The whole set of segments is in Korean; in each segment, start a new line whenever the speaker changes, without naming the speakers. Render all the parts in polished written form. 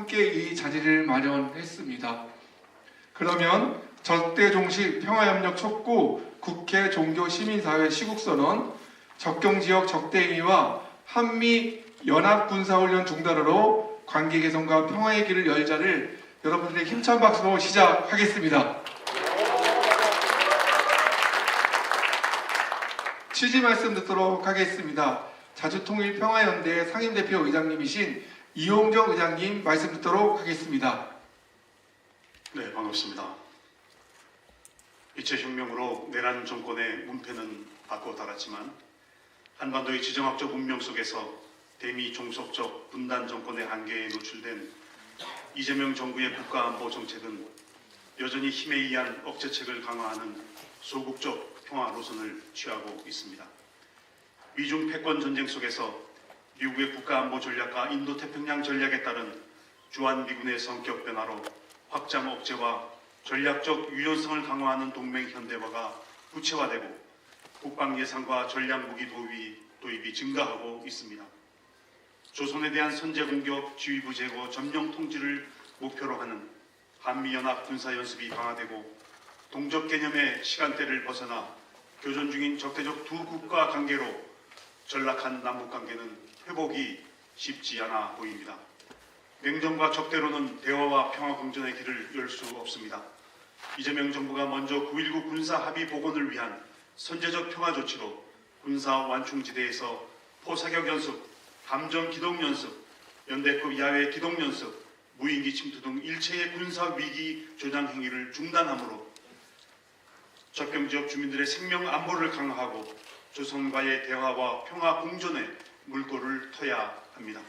함께 이 자리를 마련했습니다. 그러면 절대종식 평화협력 촉구 국회 종교시민사회 시국선언 접경지역 적대행위와 한미 연합군사훈련 중단으로 관계 개선과 평화의 길을 열자를 여러분들의 힘찬 박수로 시작하겠습니다. 취지 말씀 듣도록 하겠습니다. 자주통일평화연대 상임대표 의장님이신 이용정 의장님 말씀 듣도록 하겠습니다.
네, 반갑습니다. 일제혁명으로 내란 정권의 문패는 바꿔 달았지만 한반도의 지정학적 운명 속에서 대미 종속적 분단 정권의 한계에 노출된 이재명 정부의 국가안보 정책은 여전히 힘에 의한 억제책을 강화하는 소극적 평화 노선을 취하고 있습니다. 미중 패권 전쟁 속에서 미국의 국가안보 전략과 인도태평양 전략에 따른 주한미군의 성격 변화로 확장 억제와 전략적 유연성을 강화하는 동맹 현대화가 구체화되고 국방 예산과 전략 무기 도입이 증가하고 있습니다. 조선에 대한 선제 공격, 지휘부 제거, 점령 통지를 목표로 하는 한미연합 군사연습이 강화되고 동적 개념의 시간대를 벗어나 교전 중인 적대적 두 국가 관계로 전락한 남북관계는 회복이 쉽지 않아 보입니다. 냉전과 적대로는 대화와 평화공존의 길을 열 수 없습니다. 이재명 정부가 먼저 9.19 군사합의 복원을 위한 선제적 평화 조치로 군사 완충지대에서 포사격 연습, 함정 기동 연습, 연대급 야외 기동 연습, 무인기 침투 등 일체의 군사 위기 조장 행위를 중단함으로 접경지역 주민들의 생명 안보를 강화하고 조선과의 대화와 평화 공존에 물꼬를 터야 합니다.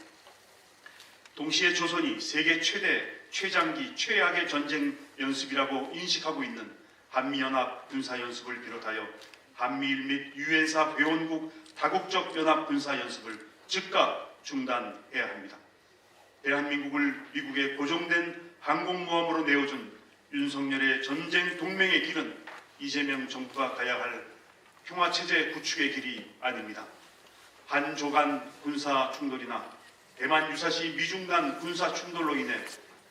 동시에 조선이 세계 최대, 최장기, 최악의 전쟁 연습이라고 인식하고 있는 한미연합 군사연습을 비롯하여 한미일 및 유엔사 회원국 다국적 연합 군사연습을 즉각 중단해야 합니다. 대한민국을 미국의 고정된 항공모함으로 내어준 윤석열의 전쟁 동맹의 길은 이재명 정부가 가야 할 평화체제 구축의 길이 아닙니다. 한조간 군사 충돌이나 대만 유사시 미중 간 군사 충돌로 인해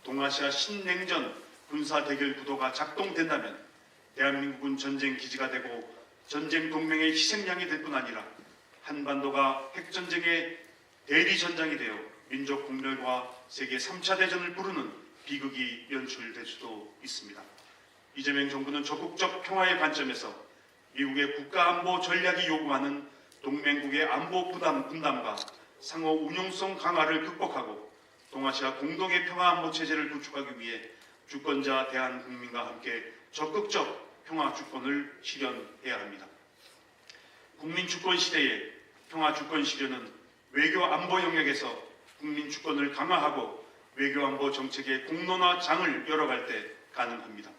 동아시아 신냉전 군사 대결 구도가 작동된다면 대한민국은 전쟁 기지가 되고 전쟁 동맹의 희생양이 될 뿐 아니라 한반도가 핵전쟁의 대리전장이 되어 민족 공멸과 세계 3차 대전을 부르는 비극이 연출될 수도 있습니다. 이재명 정부는 적극적 평화의 관점에서 미국의 국가안보 전략이 요구하는 동맹국의 안보 분담과 상호 운용성 강화를 극복하고 동아시아 공동의 평화안보 체제를 구축하기 위해 주권자 대한국민과 함께 적극적 평화주권을 실현해야 합니다. 국민주권 시대의 평화주권 실현은 외교안보 영역에서 국민주권을 강화하고 외교안보 정책의 공론화 장을 열어갈 때 가능합니다.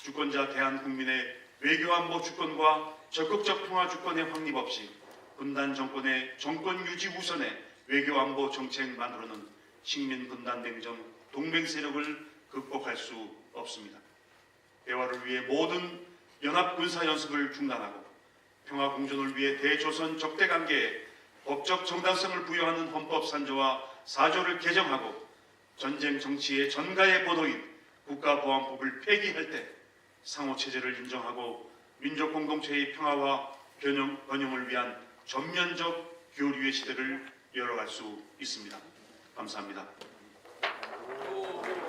주권자 대한국민의 외교안보 주권과 적극적 평화주권의 확립 없이 분단 정권의 정권 유지 우선의 외교안보 정책만으로는 식민분단 냉전 동맹 세력을 극복할 수 없습니다. 대화를 위해 모든 연합군사연습을 중단하고 평화공존을 위해 대조선 적대관계에 법적 정당성을 부여하는 헌법산조와 4조를 개정하고 전쟁 정치의 전가의 보도인 국가보안법을 폐기할 때 상호체제를 인정하고 민족공동체의 평화와 번영을 위한 전면적 교류의 시대를 열어갈 수 있습니다. 감사합니다.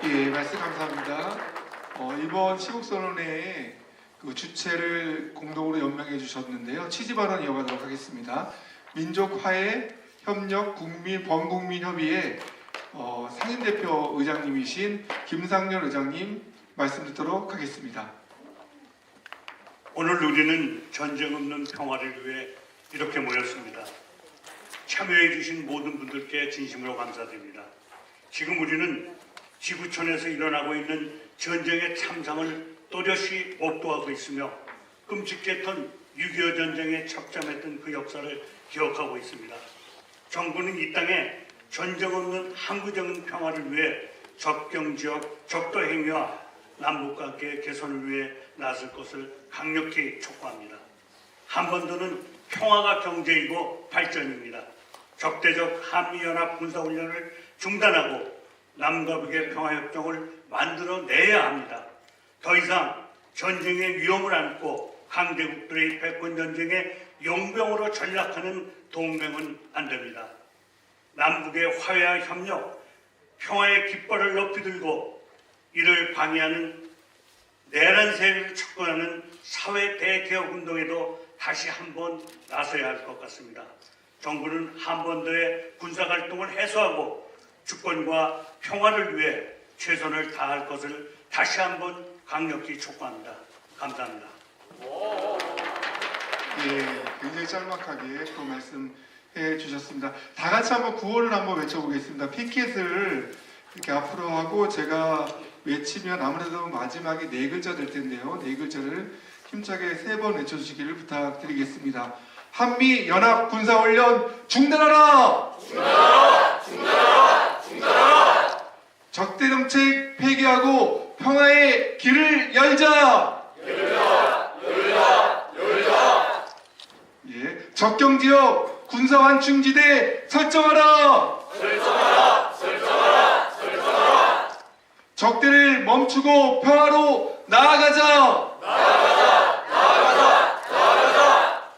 예, 말씀 감사합니다. 이번 시국선언회의 그 주체를 공동으로 연명해 주셨는데요. 취지 발언 이어가도록 하겠습니다. 민족화해 협력 국민 범국민 협의회 상임대표 의장님이신 김상렬 의장님 말씀 듣도록 하겠습니다.
오늘 우리는 전쟁 없는 평화를 위해 이렇게 모였습니다. 참여해 주신 모든 분들께 진심으로 감사드립니다. 지금 우리는 지구촌에서 일어나고 있는 전쟁의 참상을 또렷이 목도하고 있으며 끔찍했던 6.25 전쟁에 척잠했던 그 역사를 기억하고 있습니다. 정부는 이 땅에 전쟁 없는 항구적인 평화를 위해 접경지역 적도 행위와 남북관계 개선을 위해 나설 것을 강력히 촉구합니다. 한반도는 평화가 경제이고 발전입니다. 적대적 한미연합 군사훈련을 중단하고 남과 북의 평화협정을 만들어내야 합니다. 더 이상 전쟁의 위험을 안고 강대국들의 패권전쟁에 용병으로 전락하는 동맹은 안 됩니다. 남북의 화해와 협력, 평화의 깃발을 높이 들고 이를 방해하는 내란 세력을 촉구하는 사회 대개혁 운동에도 다시 한번 나서야 할 것 같습니다. 정부는 한반도의 군사활동을 해소하고 주권과 평화를 위해 최선을 다할 것을 다시 한번 강력히 촉구합니다. 감사합니다.
예, 굉장히 짤막하게 또 말씀해 주셨습니다. 다 같이 한번 구호를 한번 외쳐보겠습니다. 피켓을 이렇게 앞으로 하고 제가 외치면 아무래도 마지막에 네 글자 될 텐데요. 네 글자를 힘차게 3번 외쳐주시기를 부탁드리겠습니다. 한미 연합 군사훈련 중단하라! 중단하라! 중단하라! 중단하라! 적대 정책 폐기하고 평화의 길을 열자! 열자! 열자! 열자! 예, 접경 지역 군사 완충지대 설정하라! 설정하라! 설정하라! 설정하라! 적대를 멈추고 평화로 나아가자! 나아가자! 나아가자! 나아가자!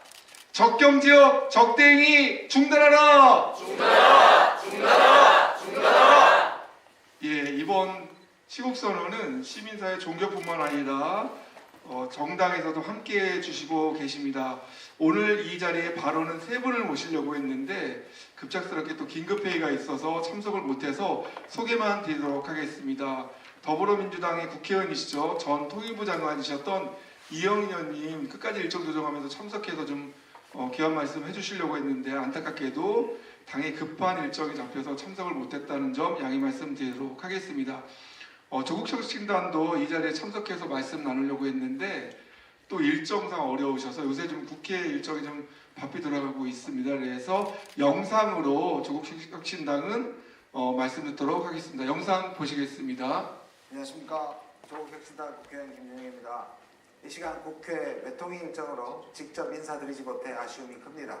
적경 지역 적대 행위 중단하라! 중단하라! 중단하라! 중단하라! 예, 이번 시국선언은 시민사회 종교뿐만 아니라 정당에서도 함께해 주시고 계십니다. 오늘 이 자리에 발언은 3분을 모시려고 했는데 급작스럽게 또 긴급회의가 있어서 참석을 못해서 소개만 드리도록 하겠습니다. 더불어민주당의 국회의원이시죠. 전 통일부 장관이셨던 이영인 의원님 끝까지 일정 조정하면서 참석해서 좀 귀한 말씀 해주시려고 했는데 안타깝게도 당의 급한 일정이 잡혀서 참석을 못했다는 점 양해 말씀드리도록 하겠습니다. 조국혁신단도 이 자리에 참석해서 말씀 나누려고 했는데 또 일정상 어려우셔서 요새 좀 국회 일정이 좀 바삐 돌아가고 있습니다. 그래서 영상으로 조국혁신당은 말씀 듣도록 하겠습니다. 영상 보시겠습니다.
안녕하십니까. 조국혁신당 국회의원 김영희입니다. 이 시간 국회 외통위 일정으로 직접 인사드리지 못해 아쉬움이 큽니다.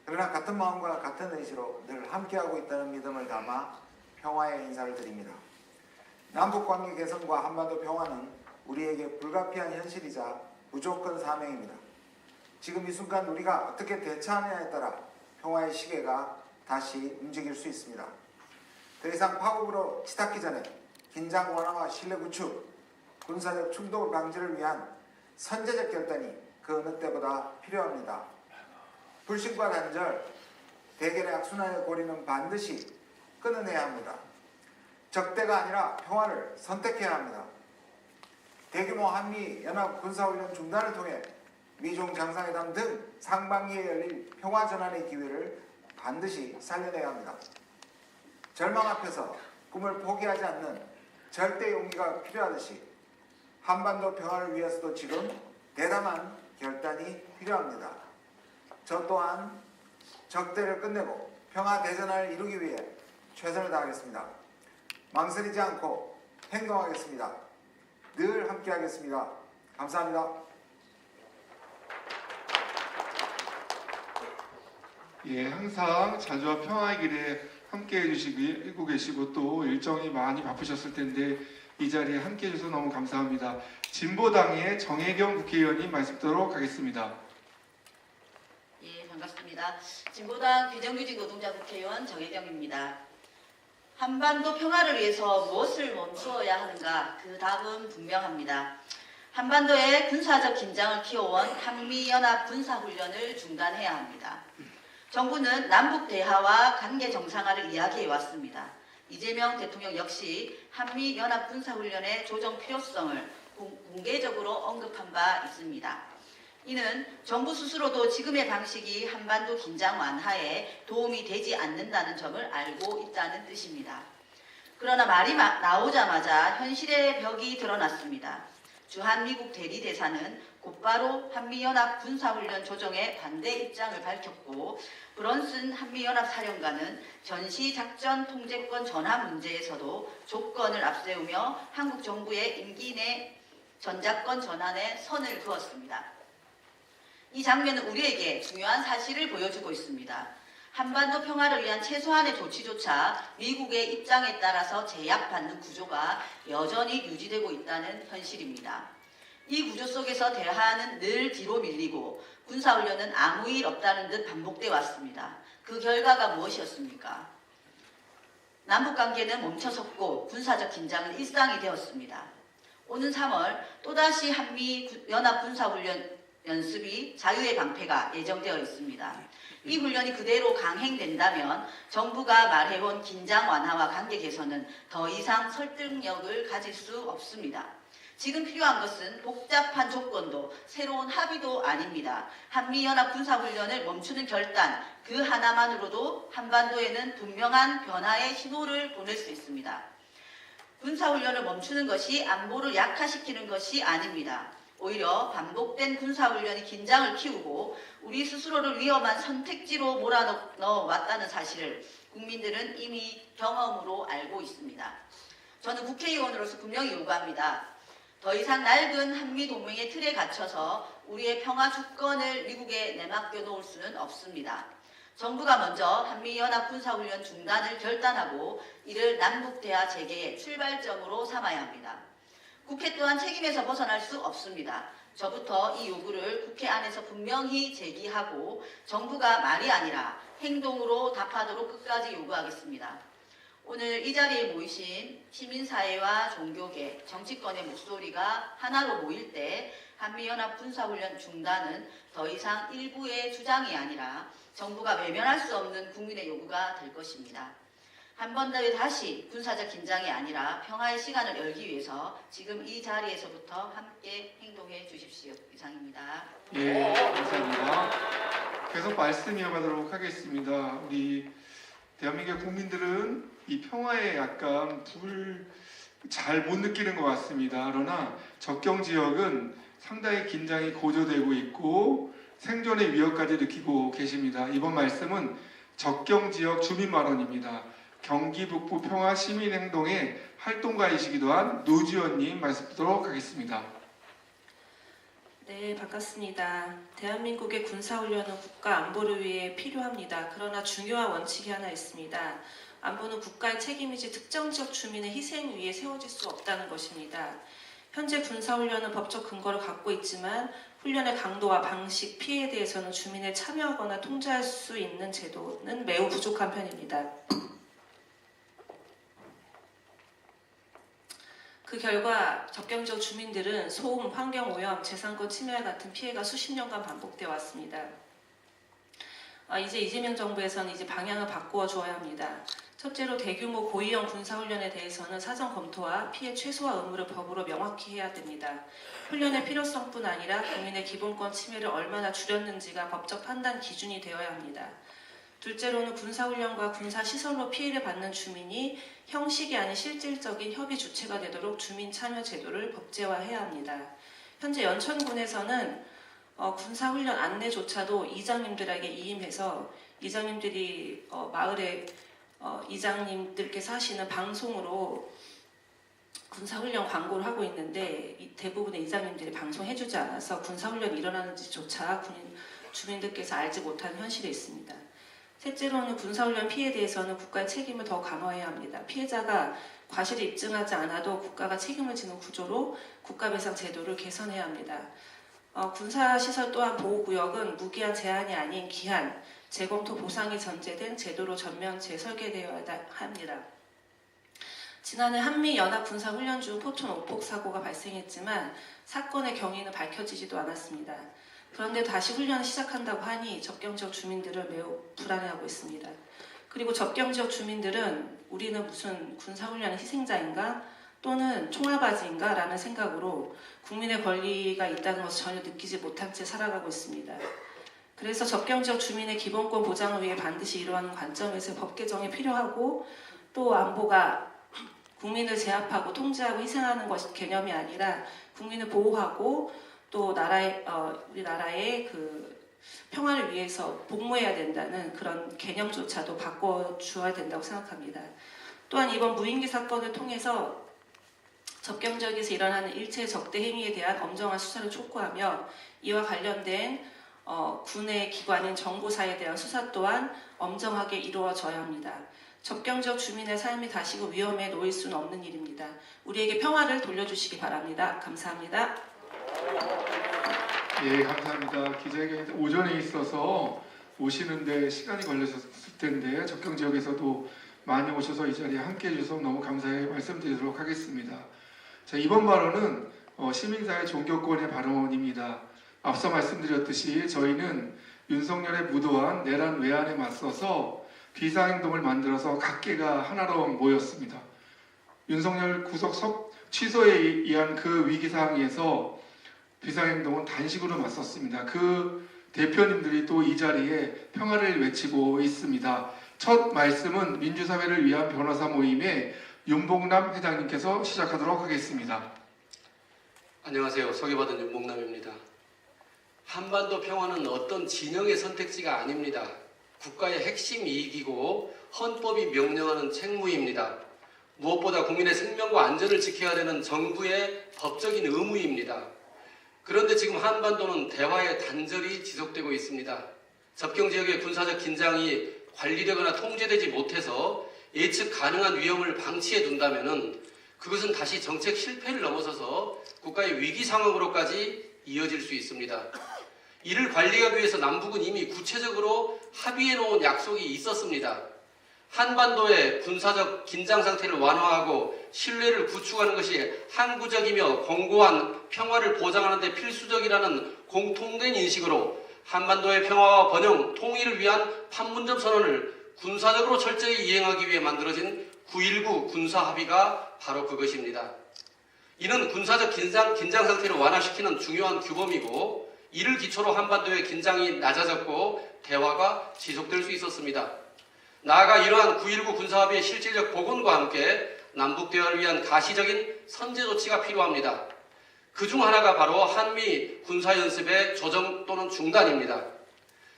그러나 같은 마음과 같은 의지로 늘 함께하고 있다는 믿음을 담아 평화의 인사를 드립니다. 남북관계 개선과 한반도 평화는 우리에게 불가피한 현실이자 무조건 사명입니다. 지금 이 순간 우리가 어떻게 대처하느냐에 따라 평화의 시계가 다시 움직일 수 있습니다. 더 이상 파국으로 치닫기 전에 긴장 완화와 신뢰 구축, 군사적 충돌 방지를 위한 선제적 결단이 그 어느 때보다 필요합니다. 불신과 단절, 대결의 악순환의 고리는 반드시 끊어내야 합니다. 적대가 아니라 평화를 선택해야 합니다. 대규모 한미 연합 군사훈련 중단을 통해 미중 정상회담 등 상반기에 열릴 평화전환의 기회를 반드시 살려내야 합니다. 절망 앞에서 꿈을 포기하지 않는 절대 용기가 필요하듯이 한반도 평화를 위해서도 지금 대담한 결단이 필요합니다. 저 또한 적대를 끝내고 평화 대전환을 이루기 위해 최선을 다하겠습니다. 망설이지 않고 행동하겠습니다. 늘 함께하겠습니다. 감사합니다.
예, 항상 자주와 평화의 길에 함께해 주시고 계시고 또 일정이 많이 바쁘셨을 텐데 이 자리에 함께해 주셔서 너무 감사합니다. 진보당의 정혜경 국회의원님 말씀 듣도록 하겠습니다.
예, 반갑습니다. 진보당 비정규직 노동자 국회의원 정혜경입니다. 한반도 평화를 위해서 무엇을 멈추어야 하는가? 그 답은 분명합니다. 한반도에 군사적 긴장을 키워온 한미연합 군사훈련을 중단해야 합니다. 정부는 남북 대화와 관계 정상화를 이야기해 왔습니다. 이재명 대통령 역시 한미연합 군사훈련의 조정 필요성을 공개적으로 언급한 바 있습니다. 이는 정부 스스로도 지금의 방식이 한반도 긴장 완화에 도움이 되지 않는다는 점을 알고 있다는 뜻입니다. 그러나 말이 나오자마자 현실의 벽이 드러났습니다. 주한미국 대리대사는 곧바로 한미연합 군사훈련 조정에 반대 입장을 밝혔고 브런슨 한미연합사령관은 전시작전 통제권 전환 문제에서도 조건을 앞세우며 한국 정부의 임기 내 전작권 전환에 선을 그었습니다. 이 장면은 우리에게 중요한 사실을 보여주고 있습니다. 한반도 평화를 위한 최소한의 조치조차 미국의 입장에 따라서 제약받는 구조가 여전히 유지되고 있다는 현실입니다. 이 구조 속에서 대화는 늘 뒤로 밀리고 군사훈련은 아무 일 없다는 듯 반복돼 왔습니다. 그 결과가 무엇이었습니까? 남북관계는 멈춰섰고 군사적 긴장은 일상이 되었습니다. 오는 3월 또다시 한미연합군사훈련 연습이 자유의 방패가 예정되어 있습니다. 이 훈련이 그대로 강행된다면 정부가 말해온 긴장 완화와 관계 개선은 더 이상 설득력을 가질 수 없습니다. 지금 필요한 것은 복잡한 조건도 새로운 합의도 아닙니다. 한미연합 군사훈련을 멈추는 결단 그 하나만으로도 한반도에는 분명한 변화의 신호를 보낼 수 있습니다. 군사훈련을 멈추는 것이 안보를 약화시키는 것이 아닙니다. 오히려 반복된 군사훈련이 긴장을 키우고 우리 스스로를 위험한 선택지로 몰아넣어 왔다는 사실을 국민들은 이미 경험으로 알고 있습니다. 저는 국회의원으로서 분명히 요구합니다. 더 이상 낡은 한미동맹의 틀에 갇혀서 우리의 평화 주권을 미국에 내맡겨 놓을 수는 없습니다. 정부가 먼저 한미연합 군사훈련 중단을 결단하고 이를 남북대화 재개의 출발점으로 삼아야 합니다. 국회 또한 책임에서 벗어날 수 없습니다. 저부터 이 요구를 국회 안에서 분명히 제기하고 정부가 말이 아니라 행동으로 답하도록 끝까지 요구하겠습니다. 오늘 이 자리에 모이신 시민사회와 종교계, 정치권의 목소리가 하나로 모일 때 한미연합 군사훈련 중단은 더 이상 일부의 주장이 아니라 정부가 외면할 수 없는 국민의 요구가 될 것입니다. 한 번 더 다시 군사적 긴장이 아니라 평화의 시간을 열기 위해서 지금 이 자리에서부터 함께 행동해 주십시오. 이상입니다.
예, 감사합니다. 계속 말씀 이어가도록 하겠습니다. 우리 대한민국 국민들은 이 평화에 약간 잘 못 느끼는 것 같습니다. 그러나 접경 지역은 상당히 긴장이 고조되고 있고 생존의 위협까지 느끼고 계십니다. 이번 말씀은 접경 지역 주민 발언입니다. 경기 북부 평화 시민행동의 활동가이시기도 한 노지원님 말씀 듣도록 하겠습니다.
네, 반갑습니다. 대한민국의 군사훈련은 국가 안보를 위해 필요합니다. 그러나 중요한 원칙이 하나 있습니다. 안보는 국가의 책임이지 특정 지역 주민의 희생 위에 세워질 수 없다는 것입니다. 현재 군사훈련은 법적 근거를 갖고 있지만 훈련의 강도와 방식, 피해에 대해서는 주민의 참여하거나 통제할 수 있는 제도는 매우 부족한 편입니다. 그 결과 접경 지역 주민들은 소음, 환경오염, 재산권 침해 같은 피해가 수십 년간 반복되어 왔습니다. 이제 이재명 정부에서는 이제 방향을 바꾸어 주어야 합니다. 첫째로 대규모 고위험 군사훈련에 대해서는 사전 검토와 피해 최소화 의무를 법으로 명확히 해야 됩니다. 훈련의 필요성뿐 아니라 국민의 기본권 침해를 얼마나 줄였는지가 법적 판단 기준이 되어야 합니다. 둘째로는 군사훈련과 군사시설로 피해를 받는 주민이 형식이 아닌 실질적인 협의 주체가 되도록 주민 참여 제도를 법제화해야 합니다. 현재 연천군에서는 군사훈련 안내조차도 이장님들에게 이임해서 이장님들이 마을에 이장님들께서 하시는 방송으로 군사훈련 광고를 하고 있는데 대부분의 이장님들이 방송해주지 않아서 군사훈련이 일어나는지조차 주민들께서 알지 못하는 현실이 있습니다. 셋째로는 군사훈련 피해에 대해서는 국가의 책임을 더 강화해야 합니다. 피해자가 과실을 입증하지 않아도 국가가 책임을 지는 구조로 국가배상 제도를 개선해야 합니다. 군사시설 또한 보호구역은 무기한 제한이 아닌 기한, 재검토 보상이 전제된 제도로 전면 재설계되어야 합니다. 지난해 한미연합군사훈련 중 포천 오폭 사고가 발생했지만 사건의 경위는 밝혀지지도 않았습니다. 그런데 다시 훈련을 시작한다고 하니 접경지역 주민들은 매우 불안해하고 있습니다. 그리고 접경지역 주민들은 우리는 무슨 군사훈련의 희생자인가 또는 총알바지인가 라는 생각으로 국민의 권리가 있다는 것을 전혀 느끼지 못한 채 살아가고 있습니다. 그래서 접경지역 주민의 기본권 보장을 위해 반드시 이러한 관점에서 법 개정이 필요하고 또 안보가 국민을 제압하고 통제하고 희생하는 것이 개념이 아니라 국민을 보호하고 또 우리 나라의 그 평화를 위해서 복무해야 된다는 그런 개념조차도 바꿔주어야 된다고 생각합니다. 또한 이번 무인기 사건을 통해서 접경 지역에서 일어나는 일체의 적대 행위에 대한 엄정한 수사를 촉구하며 이와 관련된 군의 기관인 정보사에 대한 수사 또한 엄정하게 이루어져야 합니다. 접경 지역 주민의 삶이 다시금 위험에 놓일 수는 없는 일입니다. 우리에게 평화를 돌려주시기 바랍니다. 감사합니다.
예, 감사합니다. 기자회견이 오전에 있어서 오시는데 시간이 걸렸을 텐데 접경 지역에서도 많이 오셔서 이 자리에 함께해 주셔서 너무 감사히 말씀드리도록 하겠습니다. 자, 이번 발언은 시민사회 종교권의 발언입니다. 앞서 말씀드렸듯이 저희는 윤석열의 무도한 내란 외환에 맞서서 비상행동을 만들어서 각계가 하나로 모였습니다. 윤석열 구속 취소에 의한 그 위기 상황에서 비상행동은 단식으로 맞섰습니다. 그 대표님들이 또 이 자리에 평화를 외치고 있습니다. 첫 말씀은 민주사회를 위한 변호사 모임의 윤봉남 회장님께서 시작하도록 하겠습니다.
안녕하세요. 소개받은 윤봉남입니다. 한반도 평화는 어떤 진영의 선택지가 아닙니다. 국가의 핵심 이익이고 헌법이 명령하는 책무입니다. 무엇보다 국민의 생명과 안전을 지켜야 되는 정부의 법적인 의무입니다. 그런데 지금 한반도는 대화의 단절이 지속되고 있습니다. 접경 지역의 군사적 긴장이 관리되거나 통제되지 못해서 예측 가능한 위험을 방치해 둔다면 그것은 다시 정책 실패를 넘어서서 국가의 위기 상황으로까지 이어질 수 있습니다. 이를 관리하기 위해서 남북은 이미 구체적으로 합의해 놓은 약속이 있었습니다. 한반도의 군사적 긴장 상태를 완화하고 신뢰를 구축하는 것이 항구적이며 공고한 평화를 보장하는 데 필수적이라는 공통된 인식으로 한반도의 평화와 번영, 통일을 위한 판문점 선언을 군사적으로 철저히 이행하기 위해 만들어진 9.19 군사합의가 바로 그것입니다. 이는 군사적 긴장 상태를 완화시키는 중요한 규범이고 이를 기초로 한반도의 긴장이 낮아졌고 대화가 지속될 수 있었습니다. 나아가 이러한 9.19 군사합의의 실질적 복원과 함께 남북 대화를 위한 가시적인 선제 조치가 필요합니다. 그중 하나가 바로 한미 군사연습의 조정 또는 중단입니다.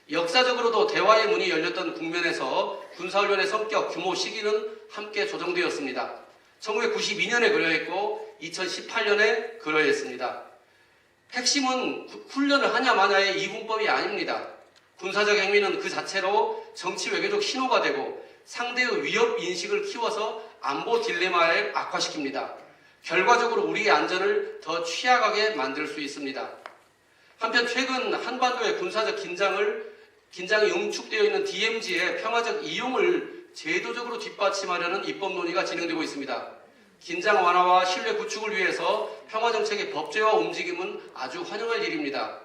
역사적으로도 대화의 문이 열렸던 국면에서 군사훈련의 성격, 규모, 시기는 함께 조정되었습니다. 1992년에 그러했고 2018년에 그러했습니다. 핵심은 훈련을 하냐 마냐의 이분법이 아닙니다. 군사적 행위는 그 자체로 정치 외교적 신호가 되고 상대의 위협 인식을 키워서 안보 딜레마를 악화시킵니다. 결과적으로 우리의 안전을 더 취약하게 만들 수 있습니다. 한편 최근 한반도의 군사적 긴장이 응축되어 있는 DMZ의 평화적 이용을 제도적으로 뒷받침하려는 입법 논의가 진행되고 있습니다. 긴장 완화와 신뢰 구축을 위해서 평화정책의 법제화 움직임은 아주 환영할 일입니다.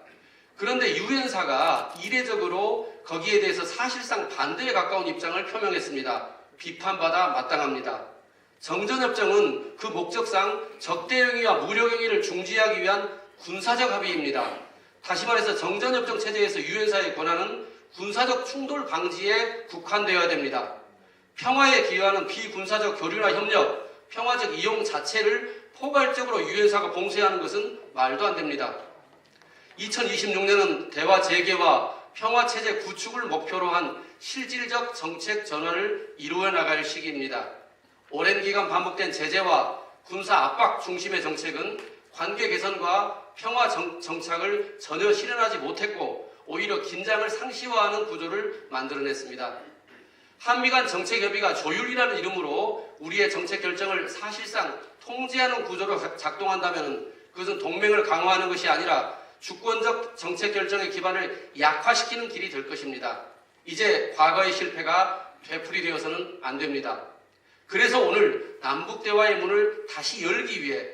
그런데 유엔사가 이례적으로 거기에 대해서 사실상 반대에 가까운 입장을 표명했습니다. 비판받아 마땅합니다. 정전협정은 그 목적상 적대행위와 무력행위를 중지하기 위한 군사적 합의입니다. 다시 말해서 정전협정 체제에서 유엔사의 권한은 군사적 충돌 방지에 국한되어야 됩니다. 평화에 기여하는 비군사적 교류나 협력, 평화적 이용 자체를 포괄적으로 유엔사가 봉쇄하는 것은 말도 안 됩니다. 2026년은 대화 재개와 평화체제 구축을 목표로 한 실질적 정책 전환을 이루어 나갈 시기입니다. 오랜 기간 반복된 제재와 군사 압박 중심의 정책은 관계 개선과 평화 정착을 전혀 실현하지 못했고 오히려 긴장을 상시화하는 구조를 만들어냈습니다. 한미 간 정책 협의가 조율이라는 이름으로 우리의 정책 결정을 사실상 통제하는 구조로 작동한다면 그것은 동맹을 강화하는 것이 아니라 주권적 정책 결정의 기반을 약화시키는 길이 될 것입니다. 이제 과거의 실패가 되풀이되어서는 안 됩니다. 그래서 오늘 남북대화의 문을 다시 열기 위해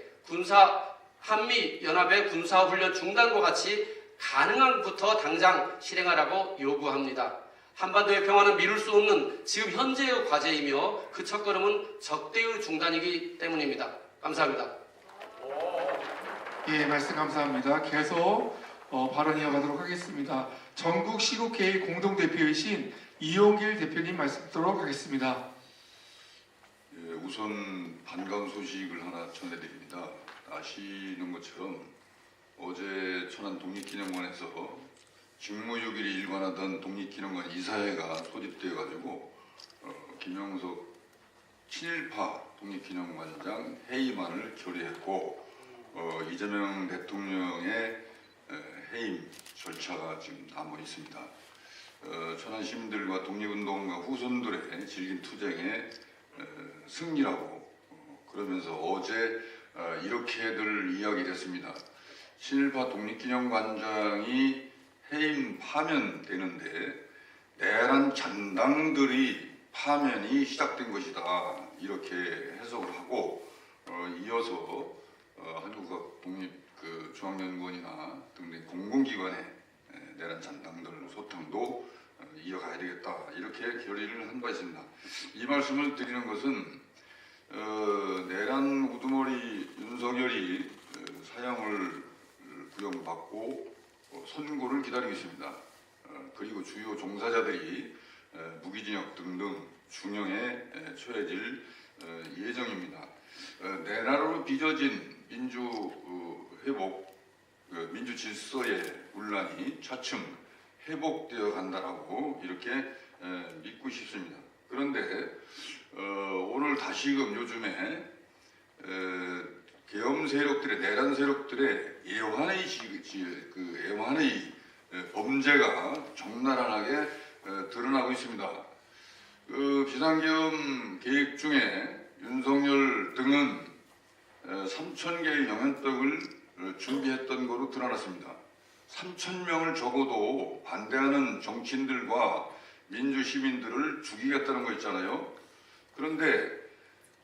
한미연합의 군사훈련 중단과 같이 가능한 것부터 당장 실행하라고 요구합니다. 한반도의 평화는 미룰 수 없는 지금 현재의 과제이며 그 첫걸음은 적대의 중단이기 때문입니다. 감사합니다.
예, 말씀 감사합니다. 계속 발언 이어가도록 하겠습니다. 전국 시국회의 공동대표이신 이용길 대표님 말씀 듣도록 하겠습니다.
예, 우선 반가운 소식을 하나 전해드립니다. 아시는 것처럼 어제 천안 독립기념관에서 직무유기를 일관하던 독립기념관 이사회가 소집되어 가지고 김영석 친일파 독립기념관장 해임안을 결의했고 이재명 대통령의 해임 절차가 지금 남아 있습니다. 천안 시민들과 독립운동가 후손들의 질긴 투쟁의 승리라고 그러면서 어제 이렇게들 이야기했습니다. 친일파 독립기념관장이 해임 파면되는데 내란 잔당들이 파면이 시작된 것이다 이렇게 해석을 하고 이어서 한국학 독립 중앙연구원이나 등등 공공기관의 내란 잔당들 소탕도 이어가야 되겠다 이렇게 결의를 한 바 있습니다. 이 말씀을 드리는 것은 내란 우두머리 윤석열이 사형을 구형받고 선고를 기다리고 있습니다. 그리고 주요 종사자들이 무기징역 등등 중형에 처해질 예정입니다. 내란으로 빚어진 민주 회복, 민주 질서의 문란이 차츰 회복되어 간다라고 이렇게 믿고 싶습니다. 그런데 오늘 다시금 요즘에 계엄 세력들의 내란 세력들의 애환의 범죄가 적나라하게 드러나고 있습니다. 비상계엄 계획 중에 윤석열 등은 3,000개의 영현떡을 준비했던 것으로 드러났습니다. 3,000명을 적어도 반대하는 정치인들과 민주시민들을 죽이겠다는 거 있잖아요. 그런데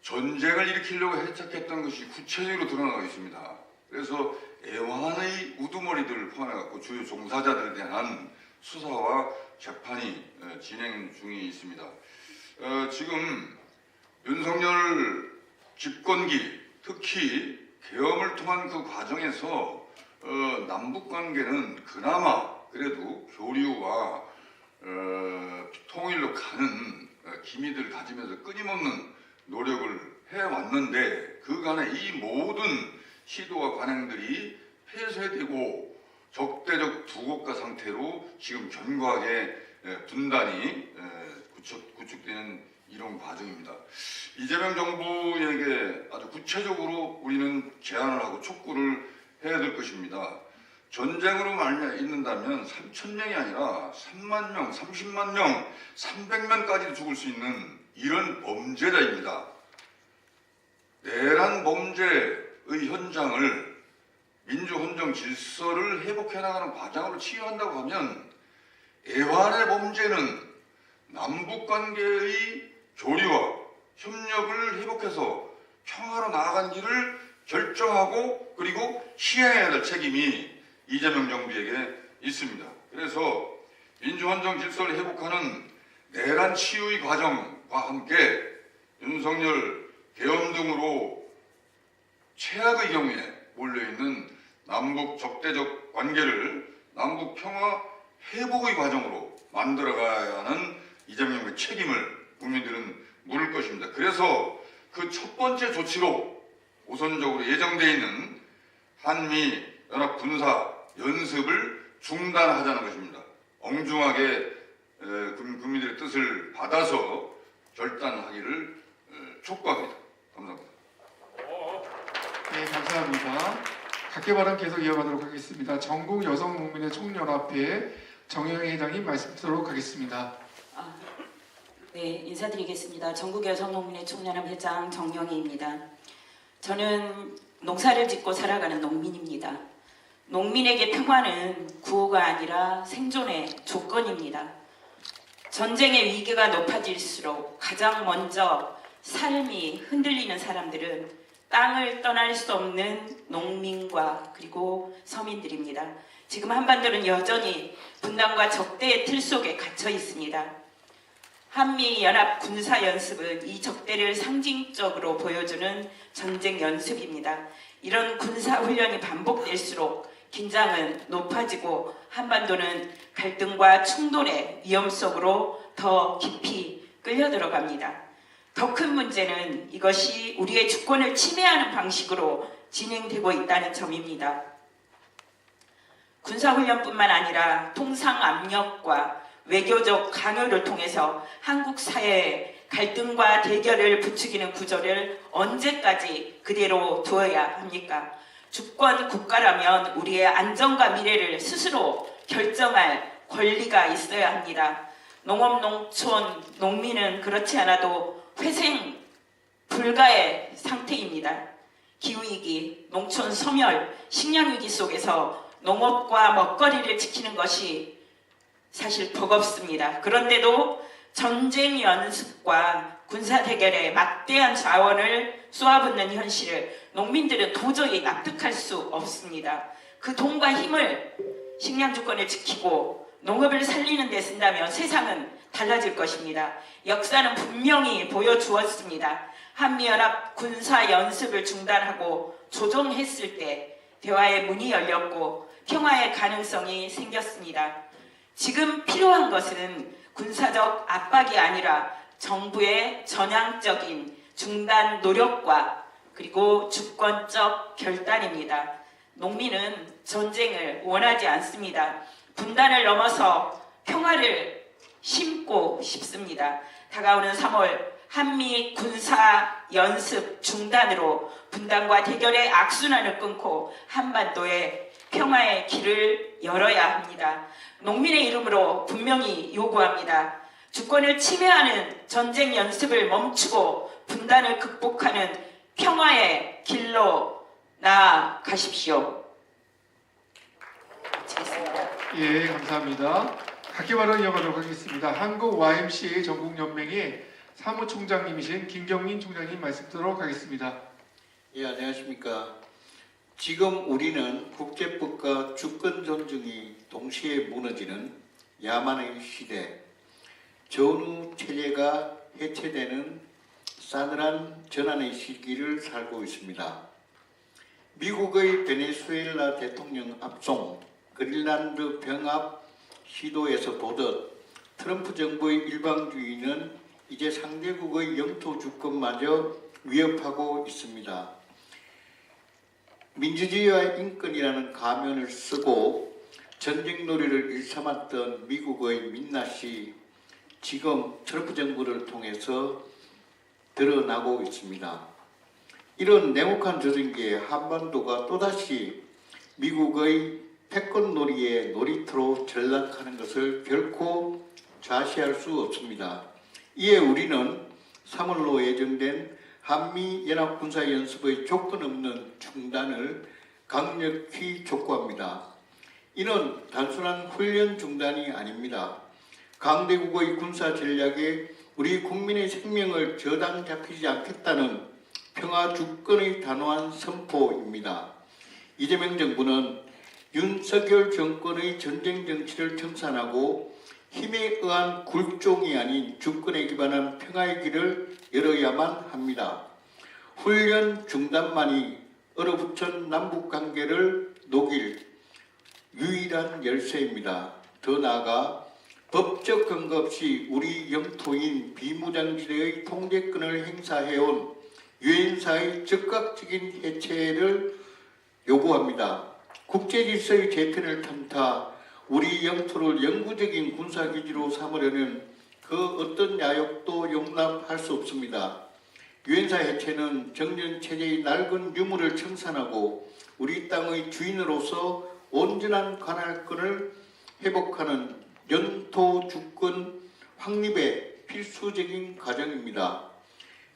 전쟁을 일으키려고 해책했던 것이 구체적으로 드러나고 있습니다. 그래서 애환의 우두머리들을 포함해서 주요 종사자들에 대한 수사와 재판이 진행 중에 있습니다. 지금 윤석열 집권기 특히 계엄을 통한 그 과정에서 남북 관계는 그나마 그래도 교류와 통일로 가는 기미를 가지면서 끊임없는 노력을 해왔는데 그간의 이 모든 시도와 관행들이 폐쇄되고 적대적 두국가 상태로 지금 견고하게 분단이 구축되는 이런 과정입니다. 이재명 정부에게 아주 구체적으로 우리는 제안을 하고 촉구를 해야 될 것입니다. 전쟁으로 말미암는다면 3,000명이 아니라 3만 명, 30만 명, 300명까지 죽을 수 있는 이런 범죄자입니다. 내란 범죄의 현장을 민주헌정 질서를 회복해 나가는 과정으로 치유한다고 하면 애환의 범죄는 남북관계의 교류와 협력을 회복해서 평화로 나아간 길을 결정하고 그리고 시행해야 될 책임이 이재명 정부에게 있습니다. 그래서 민주헌정 질서를 회복하는 내란 치유의 과정과 함께 윤석열 계엄 등으로 최악의 경우에 몰려있는 남북 적대적 관계를 남북 평화 회복의 과정으로 만들어가야 하는 이재명의 책임을 국민들은 물을 것입니다. 그래서 그 첫 번째 조치로 우선적으로 예정되어 있는 한미 연합 군사 연습을 중단하자는 것입니다. 엄중하게 국민들의 뜻을 받아서 결단하기를 촉구합니다. 감사합니다.
네, 감사합니다. 각계 발언 계속 이어가도록 하겠습니다. 전국 여성농민의 총연합회 정영희 회장님 말씀 듣도록 하겠습니다.
네, 인사드리겠습니다. 전국 여성농민의 총연합 회장 정영희입니다. 저는 농사를 짓고 살아가는 농민입니다. 농민에게 평화는 구호가 아니라 생존의 조건입니다. 전쟁의 위기가 높아질수록 가장 먼저 삶이 흔들리는 사람들은 땅을 떠날 수 없는 농민과 그리고 서민들입니다. 지금 한반도는 여전히 분단과 적대의 틀 속에 갇혀 있습니다. 한미연합 군사연습은 이 적대를 상징적으로 보여주는 전쟁 연습입니다. 이런 군사훈련이 반복될수록 긴장은 높아지고 한반도는 갈등과 충돌의 위험 속으로 더 깊이 끌려 들어갑니다. 더 큰 문제는 이것이 우리의 주권을 침해하는 방식으로 진행되고 있다는 점입니다. 군사훈련뿐만 아니라 통상 압력과 외교적 강요를 통해서 한국 사회의 갈등과 대결을 부추기는 구조를 언제까지 그대로 두어야 합니까? 주권 국가라면 우리의 안전과 미래를 스스로 결정할 권리가 있어야 합니다. 농업, 농촌, 농민은 그렇지 않아도 회생 불가의 상태입니다. 기후위기, 농촌 소멸, 식량위기 속에서 농업과 먹거리를 지키는 것이 사실 버겁습니다. 그런데도 전쟁 연습과 군사 대결에 막대한 자원을 쏘아붓는 현실을 농민들은 도저히 납득할 수 없습니다. 그 돈과 힘을 식량 주권을 지키고 농업을 살리는 데 쓴다면 세상은 달라질 것입니다. 역사는 분명히 보여주었습니다. 한미연합 군사 연습을 중단하고 조정했을 때 대화의 문이 열렸고 평화의 가능성이 생겼습니다. 지금 필요한 것은 군사적 압박이 아니라 정부의 전향적인 중단 노력과 그리고 주권적 결단입니다. 농민은 전쟁을 원하지 않습니다. 분단을 넘어서 평화를 심고 싶습니다. 다가오는 3월 한미 군사 연습 중단으로 분단과 대결의 악순환을 끊고 한반도에 평화의 길을 열어야 합니다. 농민의 이름으로 분명히 요구합니다. 주권을 침해하는 전쟁 연습을 멈추고 분단을 극복하는 평화의 길로 나아가십시오. 마치겠습니다.
예, 감사합니다. 각기 발언 이어가도록 하겠습니다. 한국 YMCA 전국연맹의 사무총장님이신 김경민 총장님 말씀 듣도록 하겠습니다.
예, 안녕하십니까. 지금 우리는 국제법과 주권 존중이 동시에 무너지는 야만의 시대, 전후 체제가 해체되는 싸늘한 전환의 시기를 살고 있습니다. 미국의 베네수엘라 대통령 압송, 그린란드 병합 시도에서 보듯 트럼프 정부의 일방주의는 이제 상대국의 영토 주권마저 위협하고 있습니다. 민주주의와 인권이라는 가면을 쓰고 전쟁 놀이를 일삼았던 미국의 민낯이 지금 트럼프 정부를 통해서 드러나고 있습니다. 이런 냉혹한 조정기에 한반도가 또다시 미국의 패권놀이의 놀이터로 전락하는 것을 결코 좌시할 수 없습니다. 이에 우리는 3월로 예정된 한미연합군사연습의 조건 없는 중단을 강력히 촉구합니다. 이는 단순한 훈련 중단이 아닙니다. 강대국의 군사 전략에 우리 국민의 생명을 저당 잡히지 않겠다는 평화 주권의 단호한 선포입니다. 이재명 정부는 윤석열 정권의 전쟁 정치를 청산하고 힘에 의한 굴종이 아닌 주권에 기반한 평화의 길을 열어야만 합니다. 훈련 중단만이 얼어붙은 남북관계를 녹일 유일한 열쇠입니다. 더 나아가 법적 근거 없이 우리 영토인 비무장지대의 통제권을 행사해온 유엔사의 즉각적인 해체를 요구합니다. 국제질서의 재편을 탐타 우리 영토를 영구적인 군사기지로 삼으려는 그 어떤 야욕도 용납할 수 없습니다. 유엔사 해체는 정전체제의 낡은 유물을 청산하고 우리 땅의 주인으로서 온전한 관할권을 회복하는 영토 주권 확립의 필수적인 과정입니다.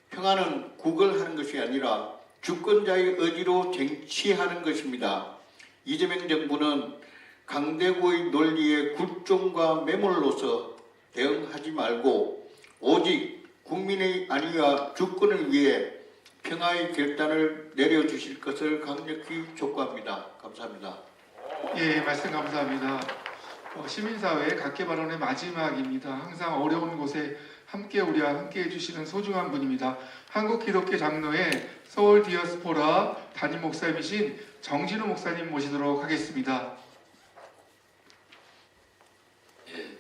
평화는 구걸하는 것이 아니라 주권자의 의지로 쟁취하는 것입니다. 이재명 정부는 강대국의 논리에 굴종과 매몰로서 대응하지 말고 오직 국민의 안위와 주권을 위해 평화의 결단을 내려주실 것을 강력히 촉구합니다. 감사합니다.
예, 말씀 감사합니다. 시민사회 각계 발언의 마지막입니다. 항상 어려운 곳에 우리와 함께 해주시는 소중한 분입니다. 한국기독교 장로회 서울 디아스포라 담임 목사님이신 정진우 목사님 모시도록 하겠습니다.
예,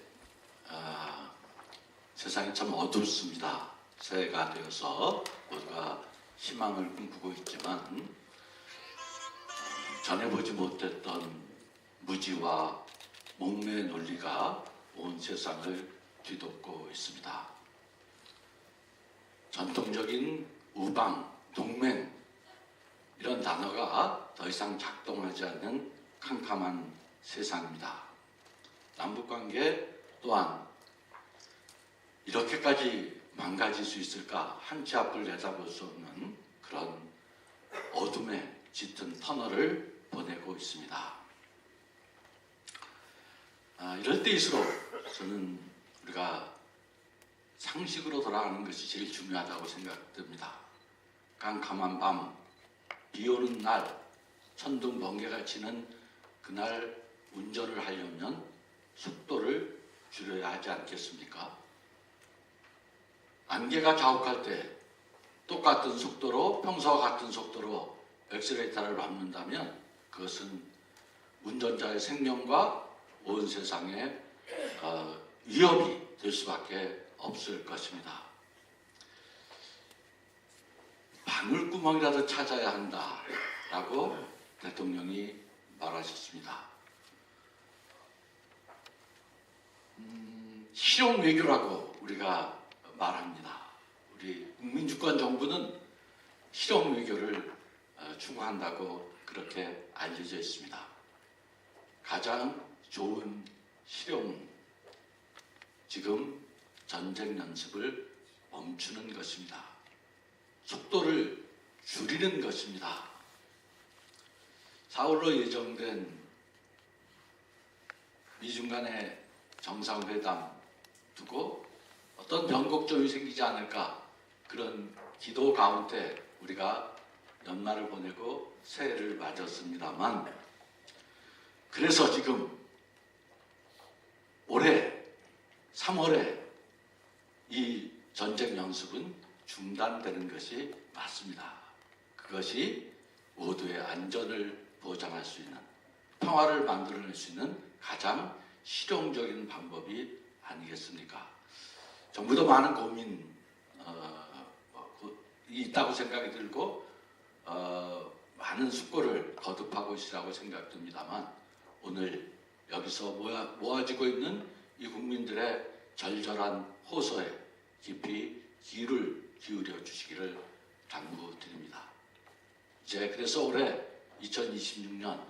세상이 참 어둡습니다. 새해가 되어서 모두가 희망을 꿈꾸고 있지만 전해보지 못했던 무지와 목매의 논리가 온 세상을 뒤덮고 있습니다. 전통적인 우방, 동맹 이런 이런 단어가 더 이상 작동하지 않는 캄캄한 세상입니다. 남북관계 또한 이렇게까지 망가질 수 있을까? 한 치 앞을 내다볼 수 없는 그런 어둠의 짙은 터널을 보내고 있습니다. 이럴 때일수록 저는 우리가 상식으로 돌아가는 것이 제일 중요하다고 생각됩니다. 깜깜한 밤, 비 오는 날, 천둥 번개가 치는 그날 운전을 하려면 속도를 줄여야 하지 않겠습니까? 안개가 자욱할 때 똑같은 속도로, 평소와 같은 속도로 엑셀레이터를 밟는다면 그것은 운전자의 생명과 온 세상에 위협이 될 수밖에 없을 것입니다. 바늘구멍이라도 찾아야 한다라고 대통령이 말하셨습니다. 실용 외교라고 우리가 말합니다. 우리 국민주권 정부는 실용 외교를 추구한다고 그렇게 알려져 있습니다. 가장 좋은 실용은 지금 전쟁 연습을 멈추는 것입니다. 속도를 줄이는 것입니다. 4월로 예정된 미중 간의 정상회담 두고 어떤 변곡점이 생기지 않을까 그런 기도 가운데 우리가 연말을 보내고 새해를 맞았습니다만 그래서 지금 올해 3월에 이 전쟁 연습은 중단되는 것이 맞습니다. 그것이 모두의 안전을 보장할 수 있는 평화를 만들어낼 수 있는 가장 실용적인 방법이 아니겠습니까? 정부도 많은 고민이 있다고 생각이 들고 많은 숙고를 거듭하고 있으라고 생각됩니다만 오늘 여기서 모아지고 있는 이 국민들의 절절한 호소에 깊이 귀를 기울여 주시기를 당부드립니다. 이제 그래서 올해 2026년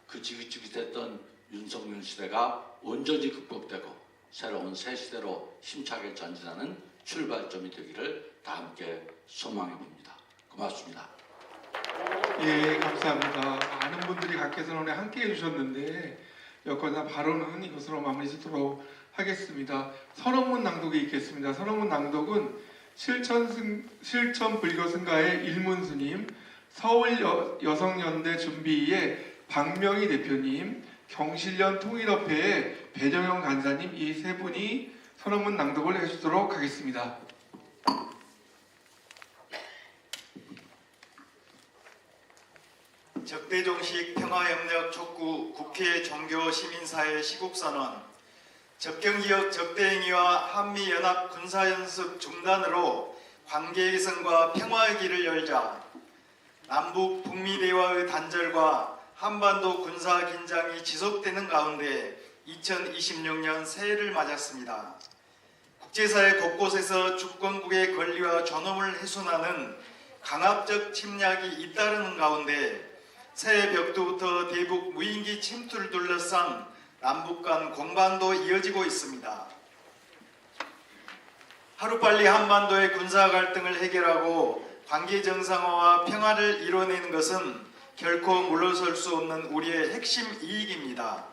그 지긋지긋했던 윤석열 시대가 온전히 극복되고 새로운 새 시대로 힘차게 전진하는 출발점이 되기를 다 함께 소망해 봅니다. 고맙습니다.
예, 감사합니다. 많은 분들이 각계선 오늘 함께 해주셨는데 여건상 발언은 이것으로 마무리 짓도록 하겠습니다. 선언문 낭독이 있겠습니다. 선언문 낭독은 실천 불교승가의 일문스님, 서울 여성연대 준비의 박명희 대표님, 경실련 통일협회의 배정영 간사님 이 세 분이 선언문 낭독을 해주도록 하겠습니다.
적대종식 평화협력 촉구 국회 종교 시민사회 시국선언 접경지역 적대행위와 한미연합 군사연습 중단으로 관계 개선과 평화의 길을 열자 남북 북미 대화의 단절과 한반도 군사 긴장이 지속되는 가운데 2026년 새해를 맞았습니다. 국제사회 곳곳에서 주권국의 권리와 존엄을 훼손하는 강압적 침략이 잇따르는 가운데 새해 벽두부터 대북 무인기 침투를 둘러싼 남북 간 공방도 이어지고 있습니다. 하루빨리 한반도의 군사 갈등을 해결하고 관계 정상화와 평화를 이뤄내는 것은 결코 물러설 수 없는 우리의 핵심 이익입니다.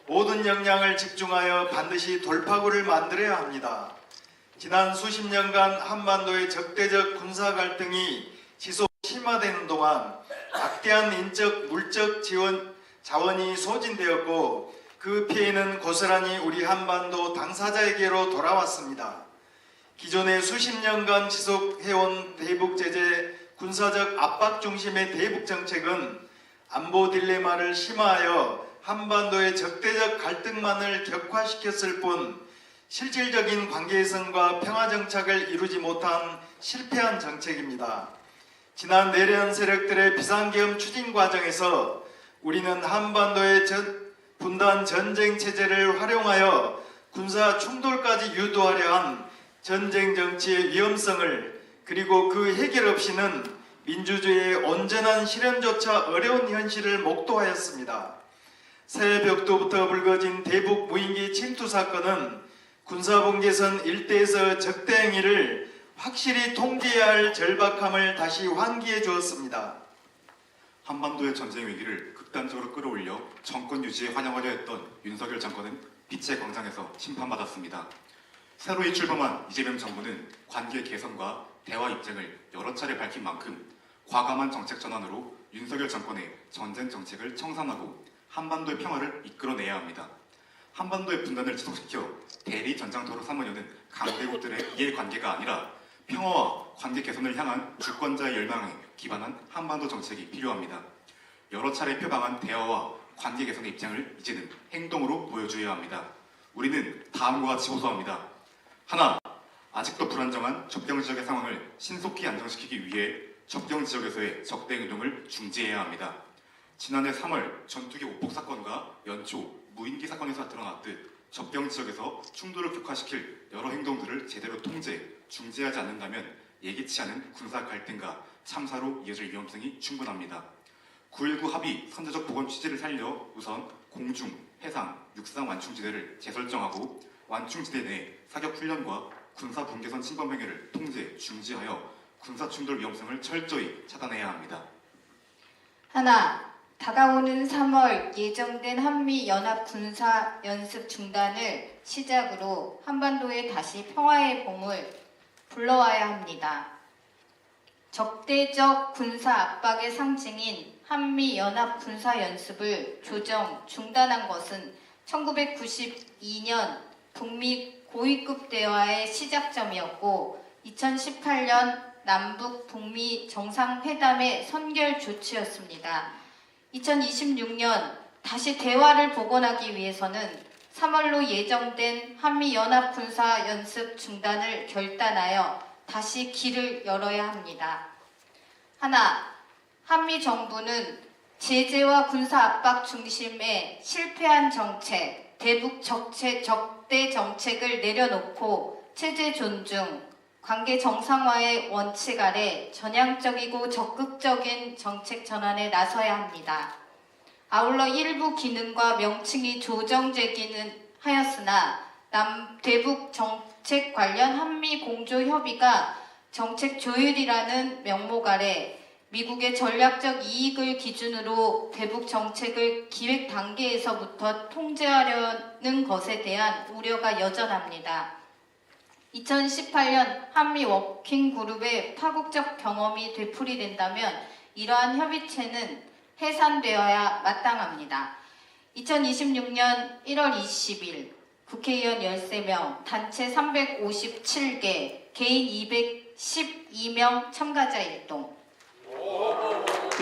모든 역량을 집중하여 반드시 돌파구를 만들어야 합니다. 지난 수십 년간 한반도의 적대적 군사 갈등이 지속 심화되는 동안 막대한 인적, 물적 자원이 소진되었고 그 피해는 고스란히 우리 한반도 당사자에게로 돌아왔습니다. 기존의 수십 년간 지속해온 대북 제재, 군사적 압박 중심의 대북 정책은 안보 딜레마를 심화하여 한반도의 적대적 갈등만을 격화시켰을 뿐 실질적인 관계 개선과 평화 정착을 이루지 못한 실패한 정책입니다. 지난 내련 세력들의 비상계엄 추진 과정에서 우리는 한반도의 분단 전쟁 체제를 활용하여 군사 충돌까지 유도하려 한 전쟁 정치의 위험성을 그리고 그 해결 없이는 민주주의의 온전한 실현조차 어려운 현실을 목도하였습니다. 새벽도부터 불거진 대북 무인기 침투 사건은 군사분계선 일대에서 적대 행위를 확실히 통제해야 할 절박함을 다시 환기해 주었습니다.
한반도의 전쟁 위기를 극단적으로 끌어올려 정권 유지에 환영하려 했던 윤석열 정권은 빛의 광장에서 심판받았습니다. 새로이 출범한 이재명 정부는 관계 개선과 대화 입장을 여러 차례 밝힌 만큼 과감한 정책 전환으로 윤석열 정권의 전쟁 정책을 청산하고 한반도의 평화를 이끌어내야 합니다. 한반도의 분단을 지속시켜 대리 전장터로 삼으려는 강대국들의 이해관계가 아니라 평화와 관계 개선을 향한 주권자의 열망에 기반한 한반도 정책이 필요합니다. 여러 차례 표방한 대화와 관계 개선의 입장을 이제는 행동으로 보여줘야 합니다. 우리는 다음과 같이 호소합니다. 하나, 아직도 불안정한 접경 지역의 상황을 신속히 안정시키기 위해 접경 지역에서의 적대 행동을 중지해야 합니다. 지난해 3월 전투기 오폭 사건과 연초 무인기 사건에서 드러났듯 접경 지역에서 충돌을 격화시킬 여러 행동들을 제대로 통제, 중지하지 않는다면 예기치 않은 군사 갈등과 참사로 이어질 위험성이 충분합니다. 9.19 합의 선제적 보건 취지를 살려 우선 공중, 해상, 육상 완충지대를 재설정하고 완충지대 내 사격 훈련과 군사 분계선 침범 행위를 통제, 중지하여 군사 충돌 위험성을 철저히 차단해야 합니다.
하나, 다가오는 3월 예정된 한미 연합 군사 연습 중단을 시작으로 한반도에 다시 평화의 봄을 불러와야 합니다. 적대적 군사 압박의 상징인 한미 연합 군사 연습을 조정, 중단한 것은 1992년 북미 고위급 대화의 시작점이었고 2018년 남북 북미 정상회담의 선결 조치였습니다. 2026년 다시 대화를 복원하기 위해서는 3월로 예정된 한미연합 군사연습 중단을 결단하여 다시 길을 열어야 합니다. 하나, 한미 정부는 제재와 군사 압박 중심의 실패한 정책, 대북 적대 정책을 내려놓고 체제 존중, 관계 정상화의 원칙 아래 전향적이고 적극적인 정책 전환에 나서야 합니다. 아울러 일부 기능과 명칭이 조정되기는 하였으나 대북 정책 관련 한미 공조 협의가 정책 조율이라는 명목 아래 미국의 전략적 이익을 기준으로 대북 정책을 기획 단계에서부터 통제하려는 것에 대한 우려가 여전합니다. 2018년 한미 워킹 그룹의 파국적 경험이 되풀이된다면 이러한 협의체는 해산되어야 마땅합니다. 2026년 1월 20일 국회의원 13명, 단체 357개, 개인 212명 참가자 일동.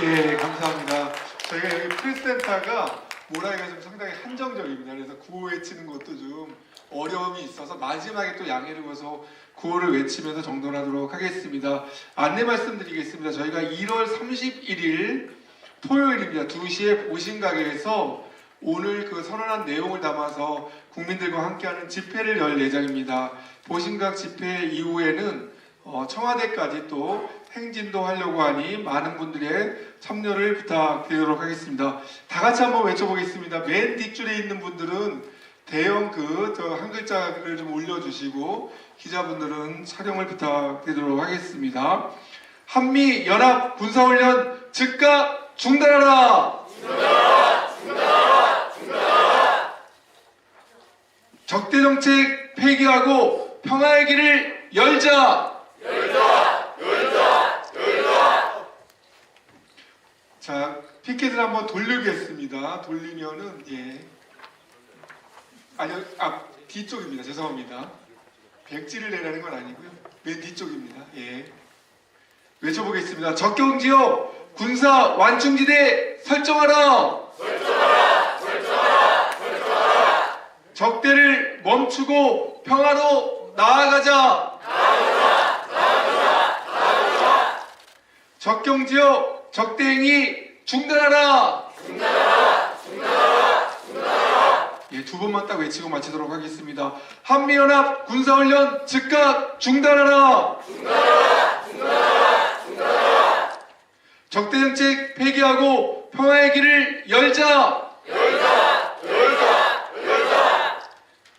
예, 감사합니다. 저희가 여기 프레스센터가 모라이가 좀 상당히 한정적입니다. 그래서 구호 외치는 것도 좀 어려움이 있어서 마지막에 또 양해를 구해서 구호를 외치면서 정돈하도록 하겠습니다. 안내 말씀드리겠습니다. 저희가 1월 31일 토요일입니다. 2시에 보신각에서 오늘 그 선언한 내용을 담아서 국민들과 함께하는 집회를 열 예정입니다. 보신각 집회 이후에는 청와대까지 또 행진도 하려고 하니 많은 분들의 참여를 부탁드리도록 하겠습니다. 다 같이 한번 외쳐보겠습니다. 맨 뒷줄에 있는 분들은 대형 한 글자를 좀 올려주시고 기자분들은 촬영을 부탁드리도록 하겠습니다. 한미 연합 군사훈련 즉각 중단하라! 중단하라! 적대 정책 폐기하고 평화의 길을 열자! 자, 피켓을 한번 돌리겠습니다. 돌리면은 아니요, 뒤쪽입니다. 죄송합니다. 백지를 내라는 건 아니고요. 맨 뒤쪽입니다. 외쳐보겠습니다. 적경지역 군사 완충지대 설정하라! 적대를 멈추고 평화로 나아가자! 적경지역 적대행위 중단하라! 두 번만 딱 외치고 마치도록 하겠습니다. 한미연합 군사훈련 즉각 중단하라! 적대 정책 폐기하고 평화의 길을 열자.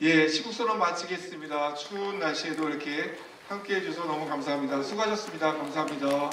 예, 시국선언 마치겠습니다. 추운 날씨에도 이렇게 함께해 주셔서 너무 감사합니다. 수고하셨습니다. 감사합니다.